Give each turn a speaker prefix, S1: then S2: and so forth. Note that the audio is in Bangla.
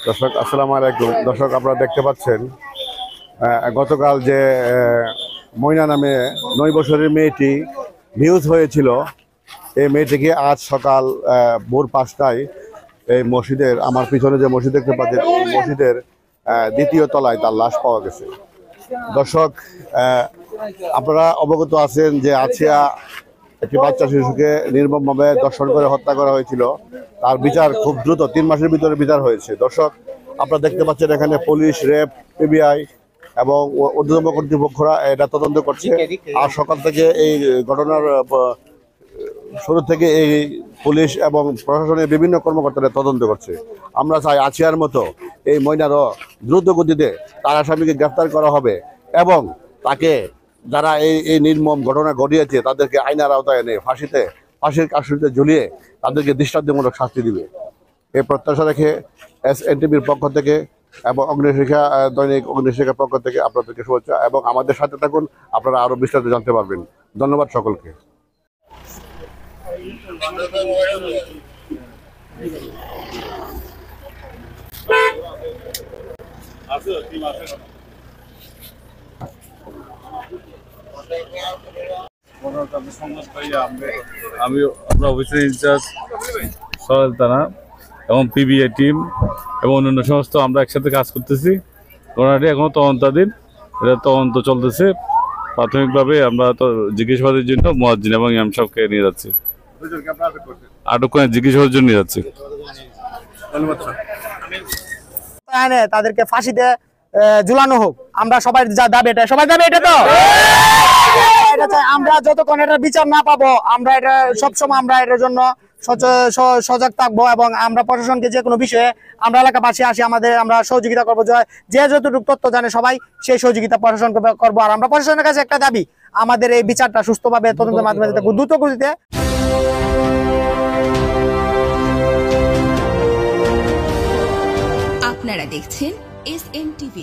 S1: দর্শক আসসালামু আলাইকুম। দর্শক আপনারা দেখতে পাচ্ছেন গতকাল যে ময়না নামে 9 বছরের মেয়েটি নিউজ হয়েছিল, এই মেয়েটিকে আজ সকাল ভোর 5টায় এই মসজিদের, আমার পিছনে যে মসজিদ দেখতে পাচ্ছেন, এই মসজিদের দ্বিতীয় তলায় তার লাশ পাওয়া গেছে। দর্শক আপনারা অবগত আছেন যে আছিয়া একটি বাচ্চা শিশুকে নির্মমভাবে ধর্ষণ করে হত্যা করা হয়েছিল। তার বিচার খুব দ্রুত 3 মাসের ভিতরে বিচার হয়েছে। দর্শক আপনারা দেখতে পাচ্ছেন এখানে পুলিশ, র্যাব, পিবিআই এবং ঊর্ধ্বতন কর্তৃপক্ষরা এটা তদন্ত করছে। আর সকাল থেকে এই ঘটনার শুরু থেকে এই পুলিশ এবং প্রশাসনের বিভিন্ন কর্মকর্তারা তদন্ত করছে। আমরা চাই আছিয়ার মতো এই ময়নারও দ্রুত গতিতে তার আসামিকে গ্রেফতার করা হবে এবং তাকে যারা এই নির্মম ঘটনা ঘটিয়েছে তাদেরকে আইনের আওতায় এনে ফাঁসির কাস্টডিতে ঝুলিয়ে তাদেরকে দৃষ্টান্তমূলক শাস্তি দিবে। এই প্রত্যাশা রেখে SNTVর পক্ষ থেকে এবং অগ্নিশিখা দৈনিক অগ্নিশিখার পক্ষ থেকে আপনাদেরকে শুভেচ্ছা, এবং আমাদের সাথে থাকুন, আপনারা আরো বিস্তারিত জানতে পারবেন। ধন্যবাদ সকলকে।
S2: আমি আমরা অফিসের ইনচার্জ সহেল থানা এবং পিবিআই টিম এবং অন্যান্য সমস্ত আমরা একসাথে কাজ করতেছি। ঘটনাটি এখনো তদন্তাধীন, এটা তদন্ত চলতেছে। প্রাথমিকভাবে আমরা তো জিজ্ঞাসাবাদের জন্য মুয়াজ্জিন এবং ইমাম সাহেবকে নিয়ে যাচ্ছি, আটক করে জিজ্ঞাসাবাদের জন্য নিয়ে যাচ্ছি।
S3: তাদেরকে ফাঁসিতে ঝুলানো হোক, আমরা সবাই দাবি এটা, সবাই দাবি এটা তো এটা চাই। আমরা যতক্ষণ এটার বিচার না পাবো, আমরা এটা সবসময় আমরা এটার জন্য সজাগ থাকবো এবং আমরা প্রশাসনকে যে কোনো বিষয়ে আমরা এলাকাবাসী আসি, আমরা সহযোগিতা করবো। যে যতটুকু তথ্য জানে সবাই সেই সহযোগিতা প্রশাসনকে করবো। আর আমরা প্রশাসনের কাছে একটা দাবি, আমাদের এই বিচারটা সুস্থভাবে তদন্তের মাধ্যমে দ্রুত গতিতে।
S4: আপনারা দেখছেন SNTV।